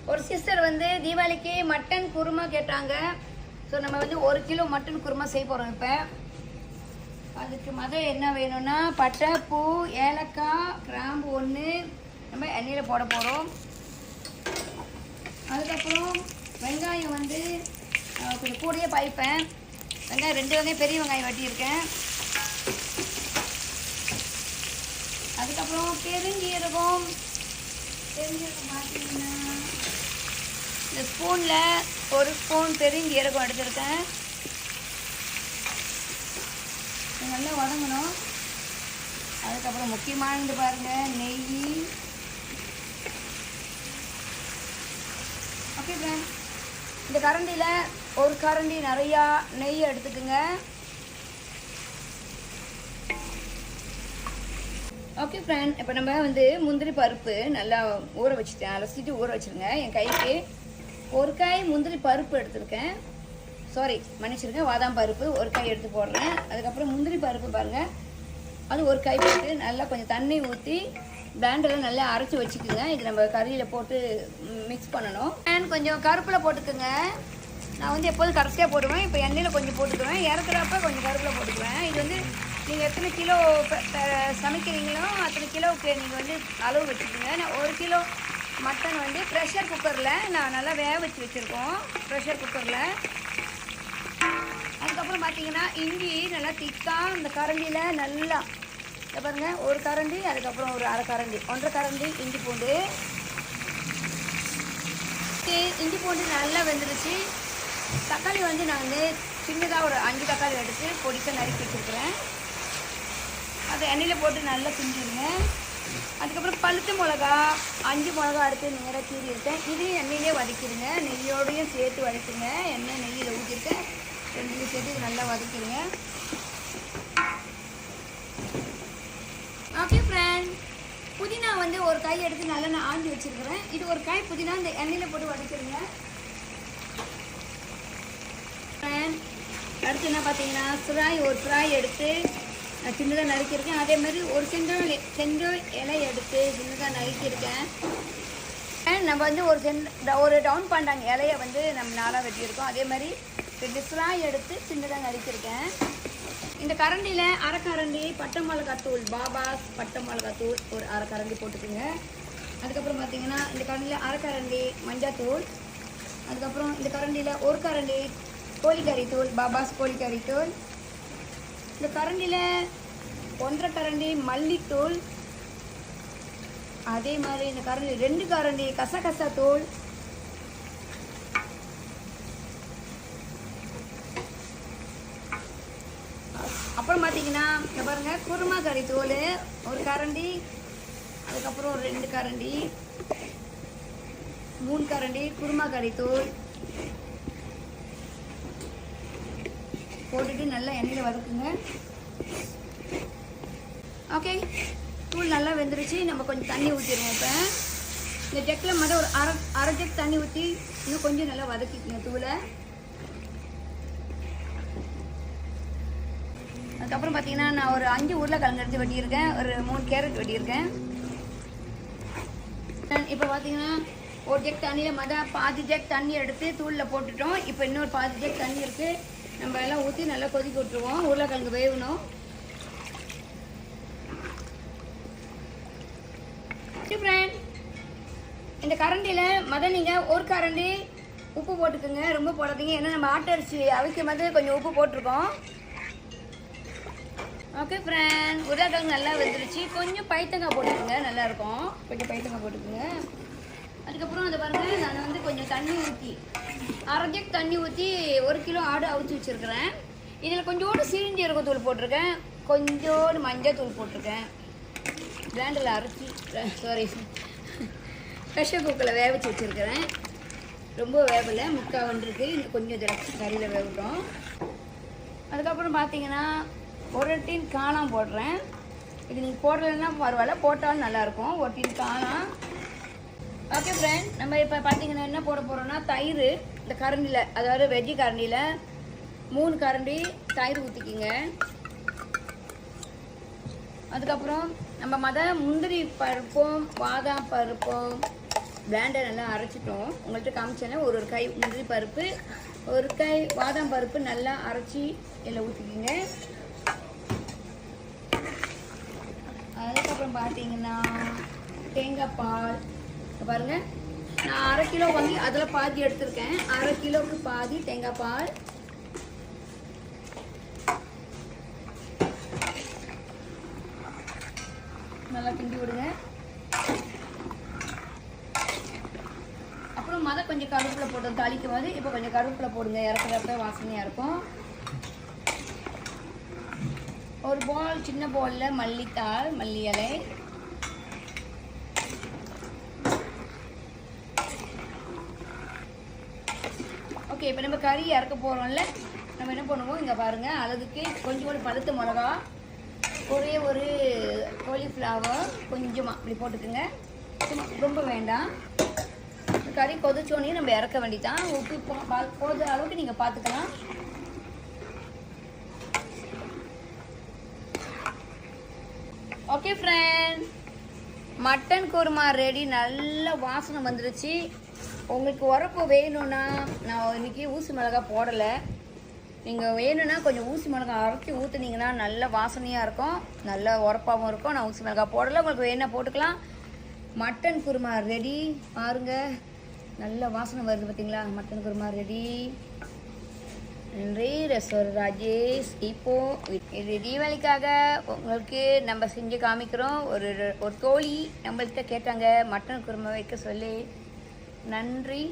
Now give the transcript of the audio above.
ஒரு சிஸ்டர் வந்து தீபாவளிக்கு மட்டன் குருமா கேட்டாங்க. ஸோ நம்ம வந்து 1 கிலோ மட்டன் குருமா செய்ய போகிறோம். இப்போ அதுக்கு என்ன வேணும்னா பட்டை, பூ, ஏலக்காய், கிராம்பு 1 நம்ம எண்ணெயில் போட போகிறோம். அதுக்கப்புறம் வெங்காயம் வந்து கொஞ்சம் கூடயே பாய்ப்பேன். வெங்காயம் 2 வெங்காயம் பெரிய வெங்காயம் வெட்டியிருக்கேன். அதுக்கப்புறம் பெருஞ்சீரகம் பார்த்தீங்கன்னா இந்த ஸ்பூனில் 1 ஸ்பூன் பெருஞ்சீரகம் எடுத்துருக்கேன். நல்லா வதங்கணும். அதுக்கப்புறம் முக்கியமானது பாருங்கள், நெய். ஓகே ஃப்ரெண்ட், இந்த கரண்டியில் 1 கரண்டி நிறையா நெய் எடுத்துக்குங்க. ஓகே ஃப்ரெண்ட், இப்போ நம்ம வந்து முந்திரி பருப்பு நல்லா ஊற வச்சுட்டேன். அலசிட்டு ஊற வச்சுருங்க. என் கைக்கு 1 காய் முந்திரி பருப்பு எடுத்துருக்கேன். சாரி, மன்னிச்சிருங்க, பாதாம் பருப்பு 1 காய் எடுத்து போடுறேன். அதுக்கப்புறம் முந்திரி பருப்பு பாருங்கள், அது 1 காய் போட்டு நல்லா கொஞ்சம் தண்ணி ஊற்றி பிளாண்டரில் நல்லா அரைச்சி வச்சுக்குங்க. இது நம்ம கறியில் போட்டு மிக்ஸ் பண்ணணும். அண்ட் கொஞ்சம் கருப்பில் போட்டுக்குங்க. நான் வந்து எப்போதும் கடைசியாக போடுவேன். இப்போ எண்ணெயில் கொஞ்சம் போட்டுக்குவேன். இறக்குறப்ப கொஞ்சம் கருப்பில் போட்டுக்குவேன். இது வந்து நீங்கள் எத்தனை கிலோ சமைக்கிறீங்களோ அத்தனை கிலோவுக்கு நீங்கள் வந்து அளவு வச்சுக்கோங்க. நான் 1 கிலோ மட்டன் வந்து ப்ரெஷர் குக்கரில் நான் நல்லா வேக வச்சுருக்கோம். ப்ரெஷர் குக்கரில். அதுக்கப்புறம் பார்த்தீங்கன்னா இஞ்சி நல்லா திக்காக இந்த கரண்டியில் நல்லா பாருங்கள், 1 கரண்டி, அதுக்கப்புறம் ஒரு 1/2 கரண்டி, 1/2 கரண்டி இஞ்சி பூண்டு. இஞ்சி பூண்டு நல்லா வெந்துருச்சு. தக்காளி வந்து நான் வந்து சின்னதாக ஒரு 5 தக்காளி எடுத்து பொடிக்க நறுக்கி வச்சுருக்கிறேன். அதை எண்ணெயில் போட்டு நல்லா கிண்டிடுங்க. அதுக்கப்புறம் பழுத்த மிளகா 5 மிளகா எடுத்து நேராக கீறி இருக்கேன். இதையும் எண்ணெயிலே வதக்கிடுங்க. நெய்யோடையும் சேர்த்து வதக்குங்க. எண்ணெய் நெய்யில் ஊற்றிருக்கேன். 2 சேர்த்து இது நல்லா வதக்கிடுங்க. ஓகே ஃப்ரெண்ட், புதினா வந்து 1 காய் எடுத்து நல்லா நான் ஆஞ்சி வச்சுருக்கிறேன். இது 1 காய் புதினா இந்த எண்ணெயில் போட்டு வதக்கிடுங்க. அடுத்து என்ன பார்த்தீங்கன்னா சுராய் 1 சுராய் எடுத்து நான் சின்னதாக நறுக்கியிருக்கேன். அதே மாதிரி 1 செங்கல் இலை எடுத்து சின்னதாக நறுக்கியிருக்கேன். நம்ம வந்து ஒரு டவுன் பண்ணுறாங்க இலையை வந்து நம்ம 4ஆக வெட்டியிருக்கோம். அதே மாதிரி 2 சுராய் எடுத்து சின்னதாக நறுக்கியிருக்கேன். இந்த கரண்டியில் 1/2 கரண்டி பட்டை மிளகாத்தூள், பாபாஸ் பட்டை மிளகாத்தூள் ஒரு 1/2 கரண்டி போட்டுக்குங்க. அதுக்கப்புறம் பார்த்தீங்கன்னா இந்த கரண்டியில் 1/2 கரண்டி மஞ்சத்தூள். அதுக்கப்புறம் இந்த கரண்டியில் 1 கரண்டி கோழிக்கறி தூள், பாபாஸ் கோழிக்கறி தூள். இந்த கரண்டியில் 1/2 கரண்டி மல்லித்தூள். அதே மாதிரி இந்த கரண்டி 2 கரண்டி கசகசா தூள். அப்புறம் பார்த்தீங்கன்னா இங்கே பாருங்கள், குருமா கறி தூள் 1 கரண்டி. அதுக்கப்புறம் 2 கரண்டி 3 கரண்டி குருமா கறி தூள் போட்டுட்டு நல்லா எண்ணெயில் வதக்குங்க. ஓகே, தூள் நல்லா வெந்துருச்சு. நம்ம கொஞ்சம் தண்ணி ஊற்றிடுவோம். இப்போ இந்த ஜக்கில் மட்டும் ஒரு அரை ஜக் தண்ணி ஊற்றி இன்னும் கொஞ்சம் நல்லா வதக்கிக்குங்க தூளை. அதுக்கப்புறம் பார்த்தீங்கன்னா நான் ஒரு 5 உருளைக்கிழங்கு எடுத்து வெட்டியிருக்கேன். ஒரு 3 கேரட் வெட்டியிருக்கேன். இப்போ பார்த்தீங்கன்னா 1 ஜக் தண்ணியில் பாதி ஜக் தண்ணி எடுத்து தூளில் போட்டுட்டோம். இப்போ இன்னொரு பாதி ஜக் தண்ணி இருக்குது. நம்ம எல்லாம் ஊற்றி நல்லா கொதிக்க விட்டுருவோம். உருளைக்கிழங்கு வேகணும். ஃப்ரெண்ட், இந்த கரண்டியில் நீங்கள் 1 கரண்டி உப்பு போட்டுக்கோங்க. ரொம்ப போடாதீங்க, ஏன்னா நம்ம ஆட்டரிசி அவிக்கும் போது கொஞ்சம் உப்பு போட்டிருக்கோம். ஓகே ஃப்ரெண்ட், உருளைக்கிழங்கு நல்லா வெந்துருச்சு. கொஞ்சம் பைத்தங்காய் போட்டுக்கோங்க, நல்லாயிருக்கும். கொஞ்சம் பைத்தங்காய் போட்டுக்கோங்க. அதுக்கப்புறம் அதை பாருங்கள், நான் வந்து கொஞ்சம் தண்ணி ஊற்றி 1/2 ஜக் தண்ணி ஊற்றி 1 கிலோ ஆடு அவிச்சு வச்சுருக்கிறேன். இதில் கொஞ்சோண்டு சீரஞ்சீரக தூள் போட்டிருக்கேன், கொஞ்சோண்டு மஞ்சள் தூள் போட்டிருக்கேன். கிரைண்டரில் அரைச்சி ப்ரெஷர் குக்கரில் வேக வச்சு வச்சுருக்கிறேன். ரொம்ப வேகலை, முக்கால் வந்துருக்கு. இன்னும் கொஞ்சம் இதில் கறியில் வேகட்டும். அதுக்கப்புறம் பார்த்தீங்கன்னா 1 டீன் காளான் போடுறேன். இது நீங்கள் போடலைன்னா பரவாயில்ல, போட்டாலும் நல்லாயிருக்கும். 1 டீன் காளான். ஓகே ஃப்ரெண்ட், நம்ம இப்போ பார்த்தீங்கன்னா என்ன போட போகிறோம்னா தயிர். இந்த கரண்டியில், அதாவது வெஜ்ஜி கரண்டியில் 3 கரண்டி தயிர் ஊற்றிக்கிங்க. அதுக்கப்புறம் நம்ம முந்திரி பருப்பும் பாதாம் பருப்பும் பிளாண்டை நல்லா அரைச்சிட்டோம். உங்கள்கிட்ட காமிச்சேன்னா ஒரு கை முந்திரி பருப்பு, ஒரு கை பாதாம் பருப்பு நல்லா அரைச்சி இதில் ஊற்றிக்கிங்க. அதுக்கப்புறம் பார்த்தீங்கன்னா தேங்காய் பால் பாருங்கள். நான் 1/2 கிலோ வாங்கி அதில் பாதி எடுத்திருக்கேன். 1/2 கிலோவுக்கு பாதி தேங்காய் பால். நல்லா கிண்டி விடுங்க. அப்புறம் கொஞ்சம் கருவேப்பிலை போட்டோம் தாளிக்கும் போது. இப்போ கொஞ்சம் கருவேப்பிலை போடுங்க, இறக்குறப்ப வாசனையாக இருக்கும். ஒரு பால், சின்ன பாலில் மல்லித்தாள், மல்லி இலை. ஓகே, இப்போ நம்ம கறி இறக்க போகிறோம்ல, நம்ம என்ன பண்ணுவோம், இங்கே பாருங்கள், அழகுக்கு கொஞ்சம் பழுத்த மிளகா, ஒரே ஒரு காலிஃப்ளவர் கொஞ்சமாக இப்படி போட்டுக்குங்க. ரொம்ப வேண்டாம். கறி கொதிச்சோடனே நம்ம இறக்க வேண்டியதான். உப்பு போதுற அளவுக்கு நீங்கள் பார்த்துக்கலாம். Okay friend, mutton kurma ready. நல்ல வாசனை வந்துடுச்சு. உங்களுக்கு உரப்பு வேணும்னா, நான் இன்றைக்கி ஊசி மிளகா போடலை. நீங்கள் வேணும்னா கொஞ்சம் ஊசி மிளகா அரைச்சி ஊற்றுனீங்கன்னா நல்ல வாசனையாக இருக்கும், நல்ல உரப்பாகவும் இருக்கும். நான் ஊசி மிளகா போடலை, உங்களுக்கு வேணால் போட்டுக்கலாம். Mutton kurma ready. பாருங்கள், நல்ல வாசனை வருது பார்த்தீங்களா? Mutton kurma ready. நன்றி ரெஸ்டாரண்ட் ராஜேஷ். இப்போது இது தீபாவளிக்காக உங்களுக்கு நம்ம செஞ்சு காமிக்கிறோம். ஒரு தோழி நம்மள்கிட்ட கேட்டாங்க மட்டன் குருமா வைக்க சொல்லி. நன்றி.